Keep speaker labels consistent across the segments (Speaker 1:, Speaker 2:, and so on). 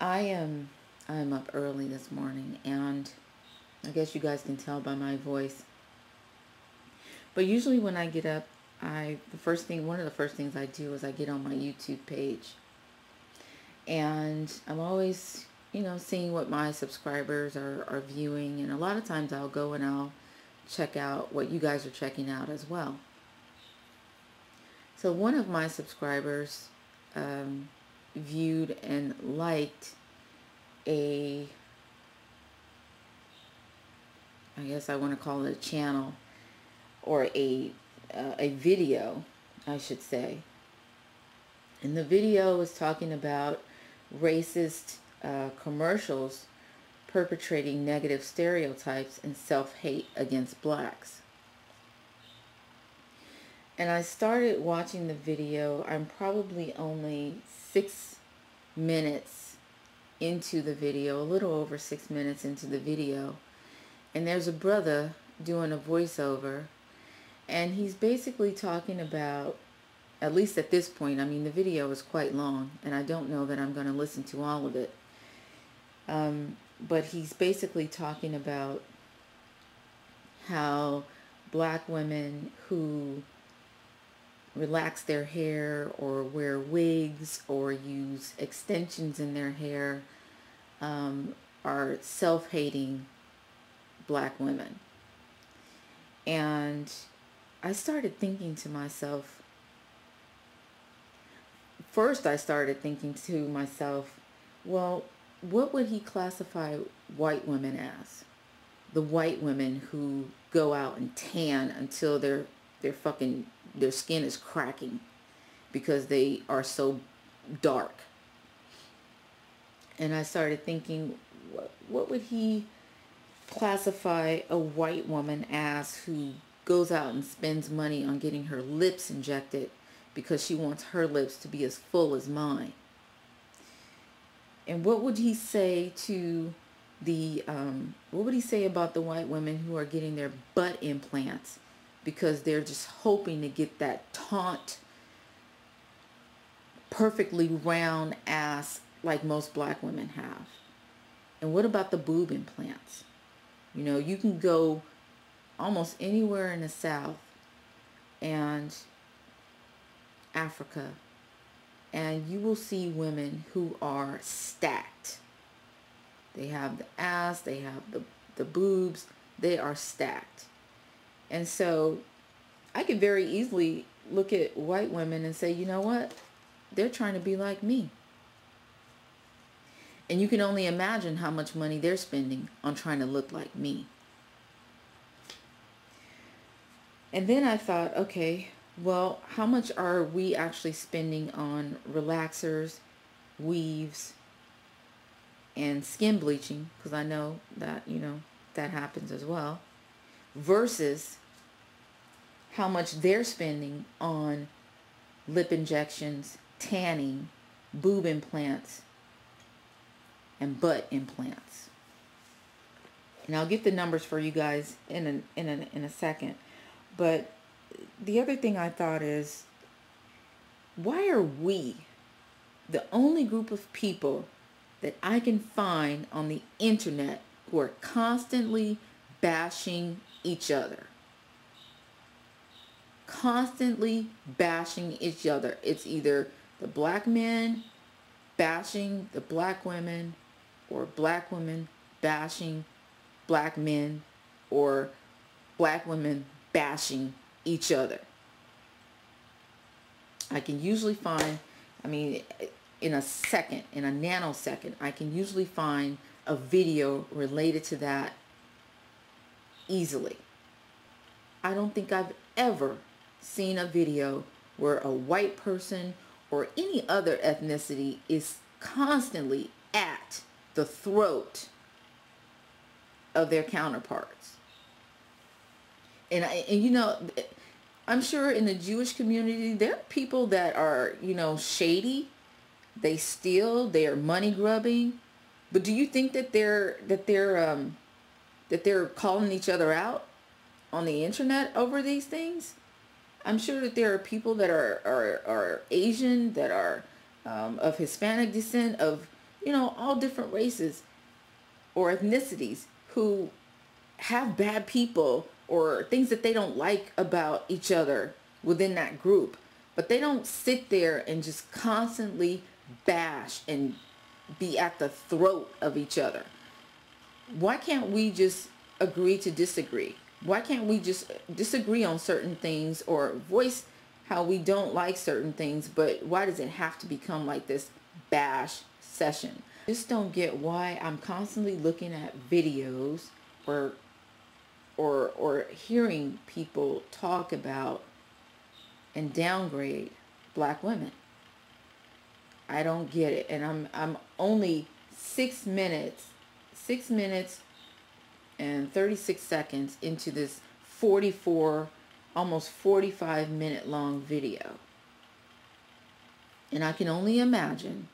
Speaker 1: I'm up early this morning, and I guess you guys can tell by my voice. But usually when I get up, one of the first things I do is I get on my YouTube page, and I'm always, seeing what my subscribers are viewing, and a lot of times I'll go and I'll check out what you guys are checking out as well. So one of my subscribers viewed and liked a, I guess I want to call it a channel, or a video, I should say. And the video was talking about racist commercials perpetrating negative stereotypes and self-hate against blacks. And I started watching the video. I'm probably only 6 minutes into the video, a little over 6 minutes into the video. And there's a brother doing a voiceover, and he's basically talking about, at least at this point, I mean, the video is quite long, and I don't know that I'm going to listen to all of it. But he's basically talking about how black women who relax their hair or wear wigs or use extensions in their hair are self-hating black women. And I started thinking to myself, first I started thinking to myself, well, what would he classify white women as? The white women who go out and tan until their skin is cracking because they are so dark. And I started thinking, what would he classify a white woman as who goes out and spends money on getting her lips injected because she wants her lips to be as full as mine? And what would he say to what would he say about the white women who are getting their butt implants because they're just hoping to get that taut, perfectly round ass like most black women have? And what about the boob implants? You can go almost anywhere in the South and Africa, and you will see women who are stacked. They have the ass, they have the boobs, they are stacked. And so I could very easily look at white women and say, you know what? They're trying to be like me. And you can only imagine how much money they're spending on trying to look like me. And then I thought, okay, well, how much are we actually spending on relaxers, weaves, and skin bleaching? Because I know that, that happens as well. Versus how much they're spending on lip injections, tanning, boob implants, and butt implants. And I'll get the numbers for you guys in a second. But the other thing I thought is, why are we the only group of people that I can find on the internet who are constantly bashing each other? Constantly bashing each other. It's either the black men bashing the black women, or black women bashing black men, or black women bashing each other. I can usually find, in a second, in a nanosecond, I can usually find a video related to that easily. I don't think I've ever seen a video where a white person or any other ethnicity is constantly at the throat of their counterparts. And I'm sure in the Jewish community there are people that are, shady. They steal. They are money grubbing. But do you think that they're calling each other out on the internet over these things? I'm sure that there are people that are Asian, that are of Hispanic descent, of you know, all different races or ethnicities who have bad people or things that they don't like about each other within that group. But they don't sit there and just constantly bash and be at the throat of each other. Why can't we just agree to disagree? Why can't we just disagree on certain things or voice how we don't like certain things? But why does it have to become like this bash session? I just don't get why I'm constantly looking at videos or hearing people talk about and downgrade black women. I don't get it. And I'm only 6 minutes and 36 seconds into this 44, almost 45-minute long video. And I can only imagine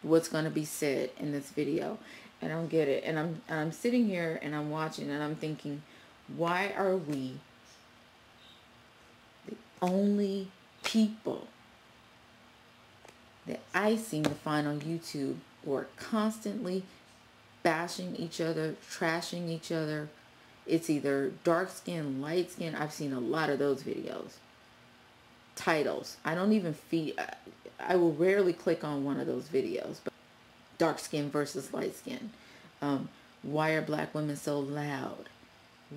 Speaker 1: what's going to be said in this video. I don't get it. And I'm sitting here and I'm watching and I'm thinking, why are we the only people that I seem to find on YouTube who are constantly bashing each other, trashing each other? It's either dark skin, light skin. I've seen a lot of those videos. Titles. I don't even I will rarely click on one of those videos. But dark skin versus light skin. Why are black women so loud?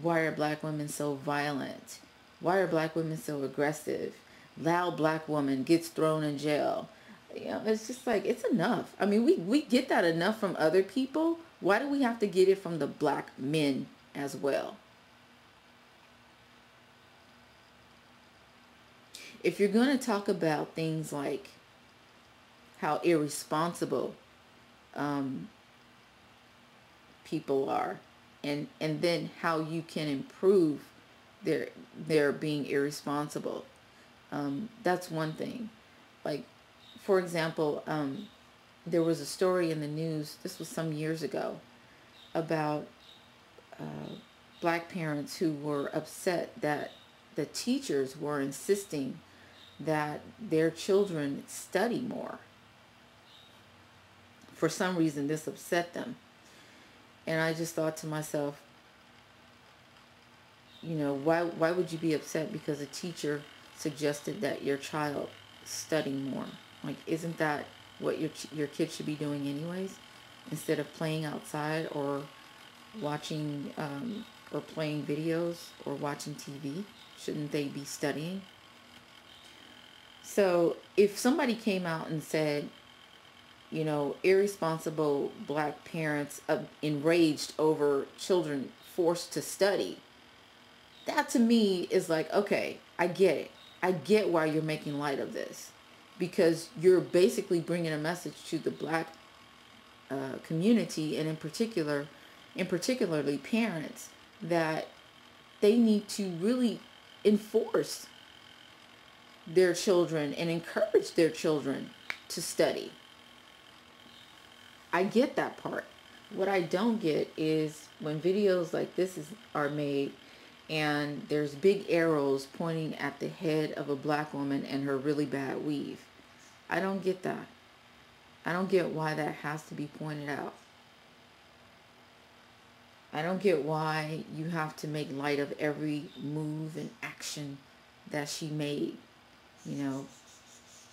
Speaker 1: Why are black women so violent? Why are black women so aggressive? Loud black woman gets thrown in jail. You know, it's just like, it's enough. I mean, we get that enough from other people. Why do we have to get it from the black men as well? If you're going to talk about things like how irresponsible people are, and then how you can improve their being irresponsible, that's one thing. Like, for example, there was a story in the news, this was some years ago, about black parents who were upset that the teachers were insisting that their children study more. For some reason, this upset them. And I just thought to myself, you know, why would you be upset because a teacher suggested that your child study more? Like, isn't that what your kid should be doing anyways? Instead of playing outside or watching or playing videos or watching TV, shouldn't they be studying? So if somebody came out and said, you know, irresponsible black parents enraged over children forced to study, that to me is like, okay, I get it. I get why you're making light of this, because you're basically bringing a message to the black community, and particularly parents, that they need to really enforce their children and encourage their children to study. I get that part. What I don't get is when videos like this are made and there's big arrows pointing at the head of a black woman and her really bad weave. I don't get that. I don't get why that has to be pointed out. I don't get why you have to make light of every move and action that she made. You know,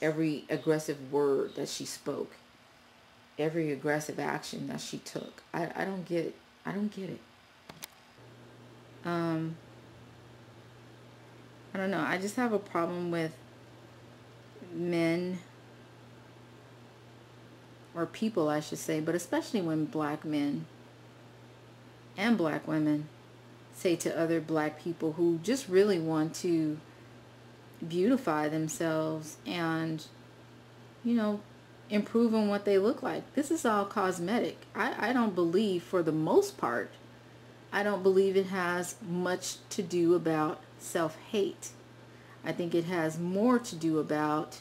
Speaker 1: every aggressive word that she spoke, every aggressive action that she took. I don't get it. I don't get it. I don't know. I just have a problem with men, or people I should say, but especially when black men and black women say to other black people who just really want to beautify themselves and, you know, improve on what they look like. This is all cosmetic. I don't believe, for the most part, I don't believe it has much to do about self-hate. I think it has more to do about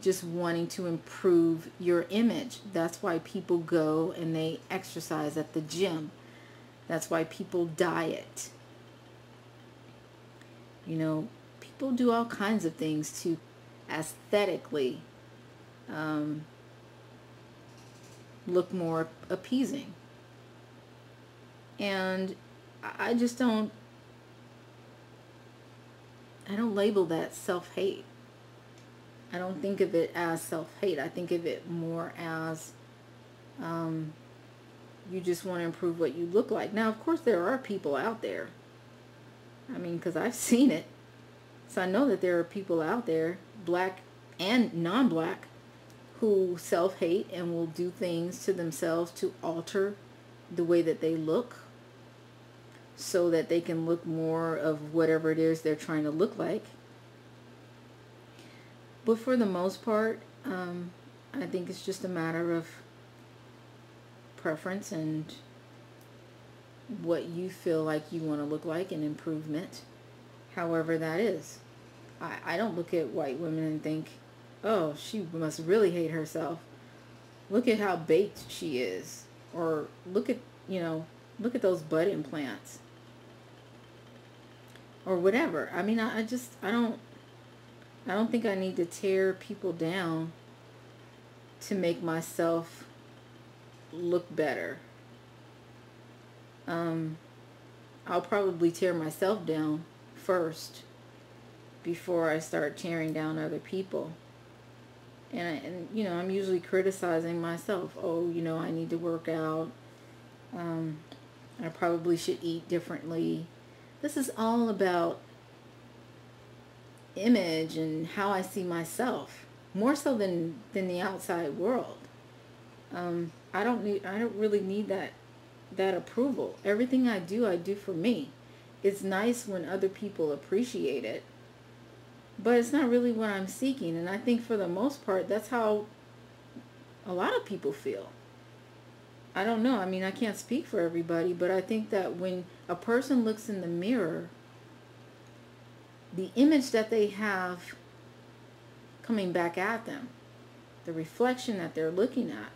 Speaker 1: just wanting to improve your image. That's why people go and they exercise at the gym. That's why people diet. You know, people do all kinds of things to aesthetically look more appeasing. And I just don't, I don't label that self-hate. I don't think of it as self-hate. I think of it more as you just want to improve what you look like. Now, of course, there are people out there. I mean, because I've seen it. So I know that there are people out there, black and non-black, who self-hate and will do things to themselves to alter the way that they look so that they can look more of whatever it is they're trying to look like. But for the most part, I think it's just a matter of preference and what you feel like you want to look like and improvement, however that is. I don't look at white women and think, oh, she must really hate herself. Look at how baked she is. Or look at, look at those butt implants. Or whatever. I mean, I don't think I need to tear people down to make myself look better. I'll probably tear myself down first before I start tearing down other people. And I'm usually criticizing myself. Oh, I need to work out. I probably should eat differently. This is all about image and how I see myself, more so than the outside world. I don't really need that approval. Everything I do for me. It's nice when other people appreciate it, but it's not really what I'm seeking. And I think for the most part, that's how a lot of people feel. I don't know. I mean, I can't speak for everybody, but I think that when a person looks in the mirror, the image that they have coming back at them, the reflection that they're looking at,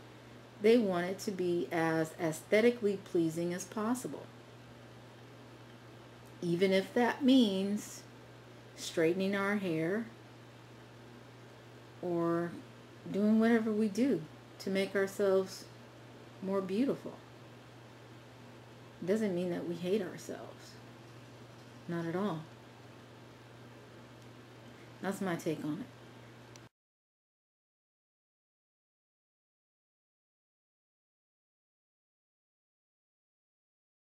Speaker 1: they want it to be as aesthetically pleasing as possible. Even if that means straightening our hair or doing whatever we do to make ourselves more beautiful. It doesn't mean that we hate ourselves. Not at all. That's my take on it.